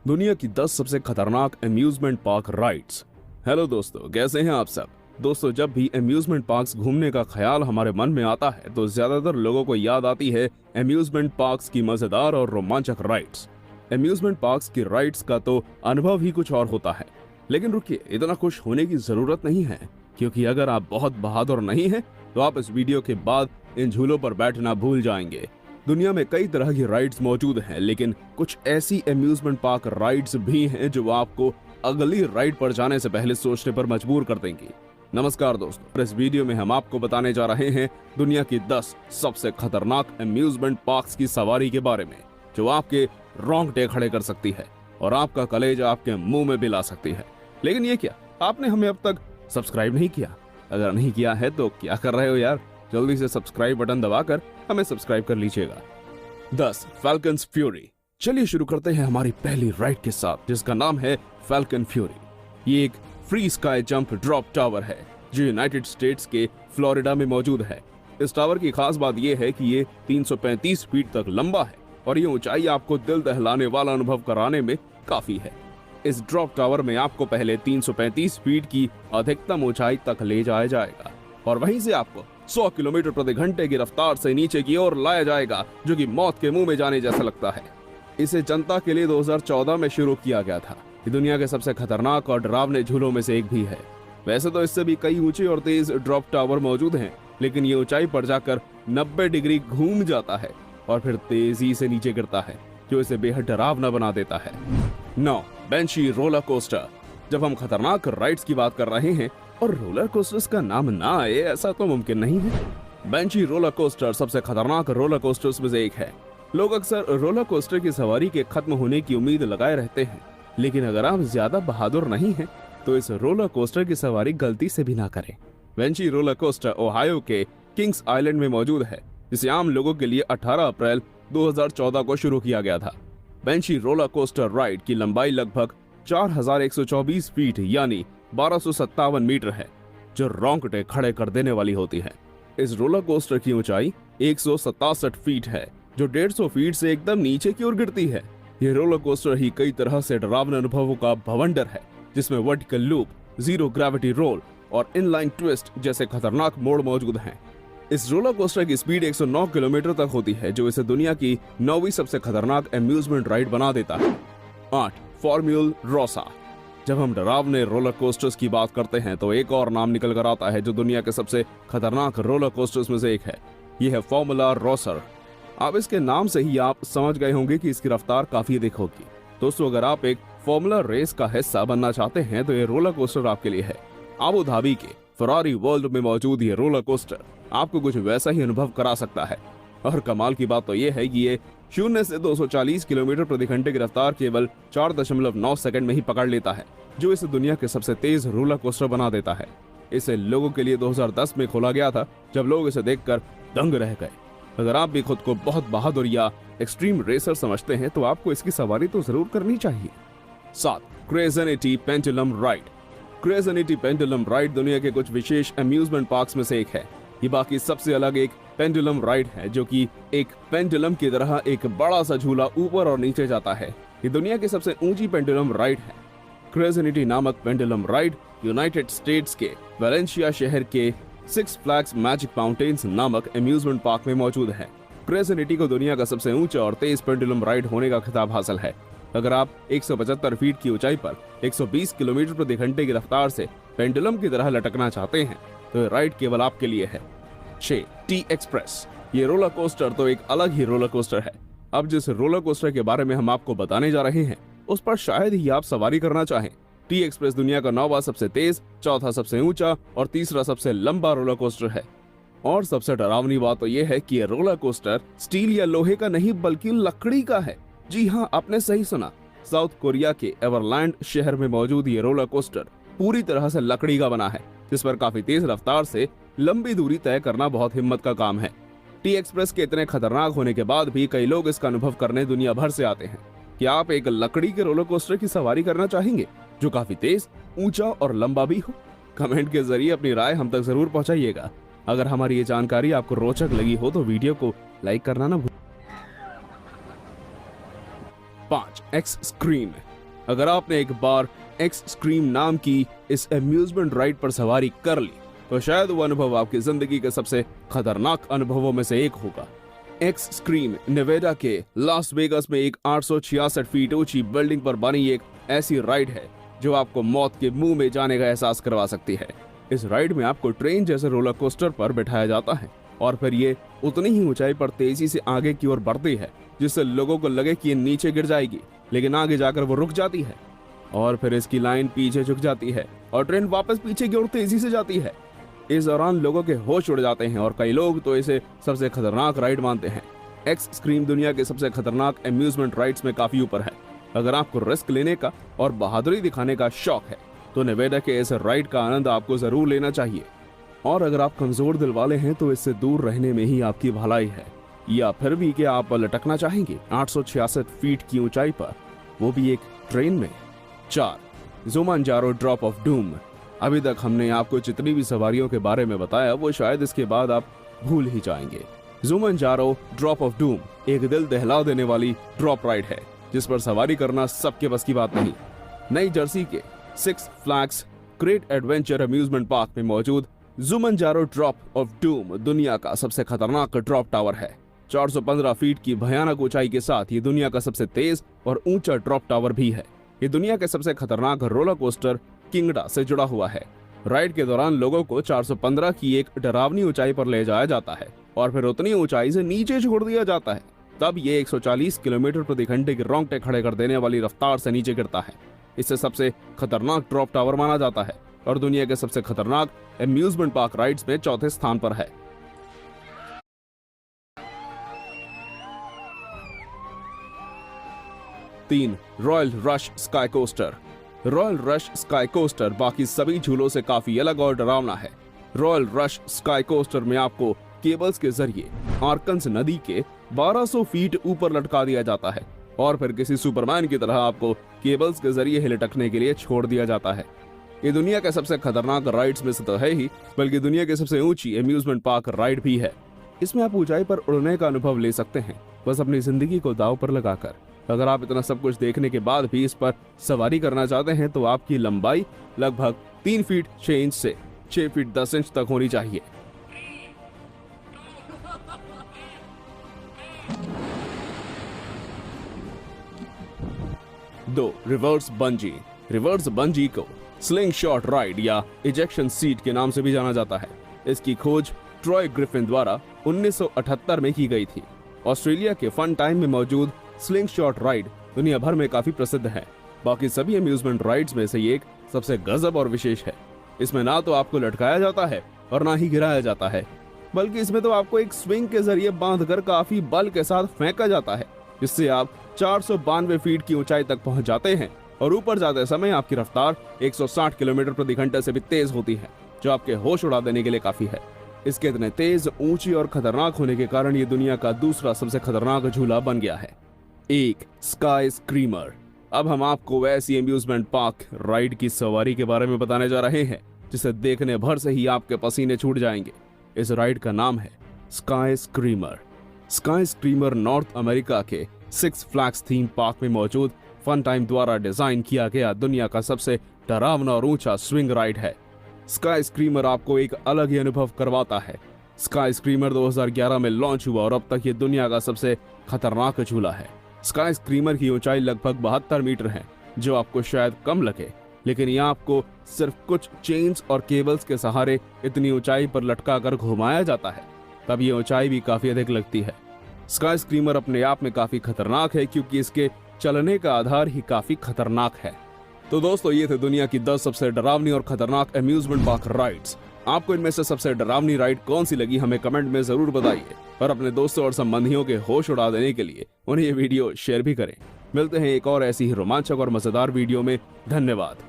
दुनिया की 10 सबसे खतरनाक अम्यूजमेंट पार्क राइड्स। हेलो दोस्तों, कैसे हैं आप सब। दोस्तों, जब भी अम्यूजमेंट पार्क्स घूमने का ख्याल हमारे मन में आता है तो ज्यादातर लोगों को याद आती है अम्यूजमेंट पार्क्स की मजेदार और रोमांचक राइड्स। अम्यूजमेंट पार्क्स की राइड्स का तो अनुभव ही कुछ और होता है। लेकिन रुकिए, इतना खुश होने की जरूरत नहीं है, क्योंकि अगर आप बहुत बहादुर नहीं हैं तो आप इस वीडियो के बाद इन झूलों पर बैठना भूल जाएंगे। दुनिया में कई तरह की राइड्स मौजूद हैं, लेकिन कुछ ऐसी अम्यूजमेंट पार्क राइड्स भी हैं जो आपको अगली राइड पर जाने से पहले सोचने पर मजबूर कर देंगी। नमस्कार दोस्तों, इस वीडियो में हम आपको बताने जा रहे हैं दुनिया की 10 सबसे खतरनाक अम्यूजमेंट पार्क्स की सवारी के बारे में, जो आपके रोंगटे खड़े कर सकती है और आपका कलेजा आपके मुंह में भी ला सकती है। लेकिन ये क्या, आपने हमें अब तक सब्सक्राइब नहीं किया? अगर नहीं किया है तो क्या कर रहे हो यार, जल्दी से सब्सक्राइब बटन दबाकर हमें सब्सक्राइब कर लीजिएगा। 10 फैल्कन्स फ्यूरी। चलिए शुरू करते हैं हमारी पहली राइड के साथ, जिसका नाम है फैल्कन फ्यूरी। ये एक free sky jump drop tower है जो यूनाइटेड स्टेट्स के फ्लोरिडा में मौजूद है। इस टावर की खास बात यह है कि ये 335 फीट तक लंबा है और ये ऊंचाई आपको दिल दहलाने वाला अनुभव कराने में काफी है। इस ड्रॉप टावर में आपको पहले 335 फीट की अधिकतम ऊंचाई तक ले जाया जाएगा और वहीं से आपको 100 किलोमीटर प्रति घंटे की रफ्तार से नीचे की ओर लाया जाएगा, जो कि मौत के मुंह में जाने जैसा लगता है। इसे जनता के लिए 2014 में शुरू किया गया था। ये दुनिया के सबसे खतरनाक और डरावने झूलों में से एक भी है। वैसे तो इससे भी कई ऊंचे और तेज ड्रॉप टावर मौजूद हैं, लेकिन ये ऊंचाई पर जाकर 90 डिग्री घूम जाता है और फिर तेजी से नीचे गिरता है, जो इसे बेहद डरावना बना देता है। 9 बेंशी रोलर कोस्टर। जब हम खतरनाक राइड्स की बात कर रहे हैं और रोलर कोस्टर्स का नाम ना आए, ऐसा तो मुमकिन नहीं है। बेंची रोलर कोस्टर सबसे खतरनाक रोलर कोस्टर्स में से एक है। लोग अक्सर रोलर कोस्टर की सवारी के खत्म होने की उम्मीद लगाए रहते हैं, लेकिन अगर आप ज्यादा बहादुर नहीं हैं तो इस रोलर कोस्टर की सवारी गलती से भी ना करें। बेंची रोलर कोस्टर ओहायो के किंग्स आइलैंड में मौजूद है, जिसे आम लोगों के लिए 18 अप्रैल 2014 को शुरू किया गया था। बेंची रोलर कोस्टर राइड की लंबाई लगभग 4124 फीट यानी 1257 मीटर है, जो रोंगटे खड़े कर देने वाली होती है। इस रोलर कोस्टर की ऊंचाई 167 फीट है, जो 150 फीट से एकदम नीचे की ओर गिरती है। ये रोलर कोस्टर ही कई तरह से डरावने अनुभवों का भवंडर है, जिसमें vertical loop, zero gravity roll और इनलाइन ट्विस्ट जैसे खतरनाक मोड़ मौजूद हैं। इस रोलर कोस्टर की स्पीड 109 किलोमीटर तक होती है, जो इसे दुनिया की 9वीं सबसे खतरनाक अम्यूजमेंट राइड बना देता है। 8 फॉर्म्यूल रोसा। जब हम डरावने रोलर कोस्टर्स की बात करते हैं तो एक और नाम निकल कर आता है जो दुनिया के सबसे खतरनाक रोलर कोस्टर्स में से एक है। यह है फॉर्मूला रोसर। अब इसके नाम से ही आप समझ गए होंगे कि इसकी रफ्तार काफी अधिक होगी। दोस्तों, अगर आप एक फॉर्मूला रेस का हिस्सा बनना चाहते हैं तो ये रोलर कोस्टर आपके लिए है। अबू धाबी के फरारी वर्ल्ड में मौजूद ये रोलर कोस्टर आपको कुछ वैसा ही अनुभव करा सकता है। और कमाल की बात तो ये है कि ये 0 से 240 किलोमीटर प्रति घंटे की रफ्तार केवल 4.9 सेकंड में ही पकड़ लेता है, जो इसे दुनिया के सबसे तेज रोलर कोस्टर बना देता है। इसे लोगों के लिए 2010 में खोला गया था, जब लोग इसे देखकर दंग रह गए। अगर आप भी खुद को बहुत बहादुर या एक्सट्रीम रेसर समझते हैं तो आपको इसकी सवारी तो जरूर करनी चाहिए। 7 क्रेज़निटी पेंडुलम राइड। क्रेज़निटी पेंडुलम राइड दुनिया के कुछ विशेष अम्यूजमेंट पार्क्स में से एक है। ये बाकी सबसे अलग एक पेंडुलम राइड है, जो कि एक पेंडुलम की तरह एक बड़ा सा झूला ऊपर और नीचे जाता है। ये दुनिया की सबसे ऊंची पेंडुलम राइड है। क्रेज़निटी नामक पेंडुलम राइड यूनाइटेड स्टेट्स के वेलेंशिया शहर के सिक्स फ्लैग्स मैजिक माउंटेन्स नामक अम्यूजमेंट पार्क में मौजूद है। क्रेज़निटी को दुनिया का सबसे ऊंचा और तेज पेंडुलम राइड होने का खिताब हासिल है। अगर आप 175 फीट की ऊंचाई पर 120 किलोमीटर प्रति घंटे की रफ्तार से पेंडुलम की तरह लटकना चाहते हैं तो राइड केवल आपके लिए है। 6 टी एक्सप्रेस। ये रोलर कोस्टर तो एक अलग ही रोलर कोस्टर है। अब जिस रोलर कोस्टर के बारे में हम आपको बताने जा रहे हैं उस पर शायद ही आप सवारी करना चाहें। टी एक्सप्रेस दुनिया का 9वां सबसे तेज, 4था सबसे ऊंचा और 3रा सबसे लंबा रोलर कोस्टर है। और सबसे डरावनी बात तो यह है कि ये रोलर कोस्टर स्टील या लोहे का नहीं बल्कि लकड़ी का है। जी हाँ, आपने सही सुना। साउथ कोरिया के एवरलैंड शहर में मौजूद ये रोलर कोस्टर पूरी तरह से लकड़ी का बना है, जिस पर काफी तेज रफ्तार से लंबी दूरी तय करना बहुत हिम्मत का काम है। टी एक्सप्रेस के इतने खतरनाक होने के बाद भी कई लोग इसका अनुभव करने दुनिया भर से आते हैं। क्या आप एक लकड़ी के रोलर कोस्टर की सवारी करना चाहेंगे जो काफी तेज, ऊंचा और लंबा भी हो? कमेंट के जरिए अपनी राय हम तक जरूर पहुंचाइएगा। अगर हमारी ये जानकारी आपको रोचक लगी हो तो वीडियो को लाइक करना ना भूलिए। 5 एक्सट्रीम। अगर आपने एक बार एक्सट्रीम नाम की इस अम्यूजमेंट राइड पर सवारी कर ली तो शायद वो अनुभव आपकी जिंदगी के सबसे खतरनाक अनुभवों में से एक होगा। एक्सट्रीम नेवाडा के लास वेगास में एक 866 फीट ऊंची बिल्डिंग पर बनी एक ऐसी राइड है जो आपको मौत के मुंह में जाने का एहसास करवा सकती है। इस राइड में आपको ट्रेन जैसे रोलर कोस्टर पर बिठाया जाता है और फिर ये उतनी ही ऊंचाई पर तेजी से आगे की ओर बढ़ती है जिससे लोगों को लगे कि ये नीचे गिर जाएगी, लेकिन आगे जाकर वो रुक जाती है और फिर इसकी लाइन पीछे झुक जाती है और ट्रेन वापस पीछे की ओर तेजी से जाती है। इस दौरान लोगों के होश उड़ जाते हैं और कई लोग तो इसे सबसे खतरनाक राइड मानते हैं। एक्सट्रीम दुनिया के सबसे खतरनाक अम्यूजमेंट राइड्स में काफी ऊपर है। अगर आपको रिस्क लेने का और बहादुरी दिखाने का शौक है तो नेवाडा के इस राइड का आनंद आपको जरूर लेना चाहिए। और अगर आप कमजोर दिल वाले हैं तो इससे दूर रहने में ही आपकी भलाई है। या फिर भी क्या आप लटकना चाहेंगे 866 फीट की ऊंचाई पर, वो भी एक ट्रेन में? 4. जुमांजारो ड्रॉप ऑफ डूम। अभी तक हमने आपको जितनी भी सवारियों के बारे में बताया वो शायद इसके बाद आप भूल ही जाएंगे। जुमांजारो ड्रॉप ऑफ डूम एक दिल दहला देने वाली ड्रॉप राइड है जिस पर सवारी करना सबके बस की बात नहीं। नई जर्सी के six flags great adventure amusement park में मौजूद जुमांजारो ड्रॉप ऑफ डूम दुनिया का सबसे खतरनाक ड्रॉप टावर है। 415 फीट की भयानक ऊंचाई के साथ ये दुनिया का सबसे तेज और ऊंचा ड्रॉप टावर भी है। ये दुनिया के सबसे खतरनाक रोलर कोस्टर किंगडा से जुड़ा हुआ है। राइड के दौरान लोगों को 415 की एक डरावनी ऊंचाई पर ले जाया जाता है और फिर उतनी ऊंचाई से नीचे छोड़ दिया जाता है। तब ये 140 किलोमीटर प्रति घंटे की रोंगटे खड़े कर देने वाली रफ्तार से नीचे गिरता है। इसे सबसे खतरनाक ड्रॉप टावर माना जाता है और दुनिया के सबसे खतरनाक अम्यूजमेंट पार्क राइड्स में चौथे स्थान पर है। 3. Royal rush sky coaster. Royal rush sky coaster बाकी सभी झूलों से काफी अलग और डरावना है। रॉयल रश स्काई कोस्टर में आपको केबल्स के जरिए आर्कन्स नदी के 1200 फीट ऊपर लटका दिया जाता है और फिर किसी सुपरमैन की तरह आपको केबल्स के जरिए लटकने के लिए छोड़ दिया जाता है। ये दुनिया के सबसे खतरनाक राइड्स में से तो है ही, बल्कि दुनिया की सबसे ऊंची अम्यूजमेंट पार्क राइड भी है। इसमें आप ऊंचाई पर उड़ने का अनुभव ले सकते हैं, बस अपनी जिंदगी को दांव पर लगाकर। अगर आप इतना सब कुछ देखने के बाद भी इस पर सवारी करना चाहते हैं तो आपकी लंबाई लगभग 3 फीट 6 इंच से 6 फीट 10 इंच तक होनी चाहिए। 2. Reverse bungee. रिवर्स बंजी को स्लिंग शॉट राइड या इजेक्शन सीट के नाम से भी जाना जाता है। इसकी खोज ट्रॉय ग्रिफिन द्वारा 1978 में की गई थी। ऑस्ट्रेलिया के फन टाइम में मौजूद स्लिंग शॉट राइड दुनिया भर में काफी प्रसिद्ध है। बाकी सभी अम्यूजमेंट राइड्स में से ये एक सबसे गजब और विशेष है। इसमें ना तो आपको लटकाया जाता है और ना ही गिराया जाता है, बल्कि इसमें तो आपको एक स्विंग के जरिए बांधकर काफी बल के साथ फेंका जाता है, जिससे आप 492 फीट की ऊंचाई तक पहुंच जाते हैं और ऊपर जाते समय आपकी रफ्तार 160 किलोमीटर प्रति घंटे से भी तेज होती है, जो आपके होश उड़ा देने के लिए काफी है। इसके इतने तेज, ऊंची और खतरनाक होने के कारण ये दुनिया का दूसरा सबसे खतरनाक झूला बन गया है। 1. Sky screamer. अब हम आपको वैसी अम्यूजमेंट पार्क राइड की सवारी के बारे में बताने जा रहे हैं जिसे देखने भर से ही आपके पसीने छूट जाएंगे। इस राइड का नाम है sky screamer. Sky screamer north America के सिक्स फ्लैग्स थीम पार्क में मौजूद फन टाइम द्वारा डिजाइन किया गया दुनिया का सबसे डरावना और ऊंचा स्विंग राइड है। स्काई स्क्रीमर आपको एक अलग ही अनुभव करवाता है। स्काई स्क्रीमर 2011 में लॉन्च हुआ और अब तक ये दुनिया का सबसे खतरनाक झूला है। स्काई स्क्रीमर की ऊंचाई लगभग 72 मीटर है, जो आपको शायद कम लगे, लेकिन यह आपको सिर्फ कुछ चेन्स और केबल्स के सहारे इतनी ऊंचाई पर लटका कर घुमाया जाता है, तब ये ऊंचाई भी काफी अधिक लगती है। स्काई स्क्रीमर अपने आप में काफी खतरनाक है क्योंकि इसके चलने का आधार ही काफी खतरनाक है। तो दोस्तों, ये थे दुनिया की 10 सबसे डरावनी और खतरनाक अम्यूजमेंट पार्क राइड्स। आपको इनमें से सबसे डरावनी राइड कौन सी लगी हमें कमेंट में जरूर बताइए और अपने दोस्तों और संबंधियों के होश उड़ा देने के लिए उन्हें ये वीडियो शेयर भी करें। मिलते हैं एक और ऐसी ही रोमांचक और मजेदार वीडियो में। धन्यवाद।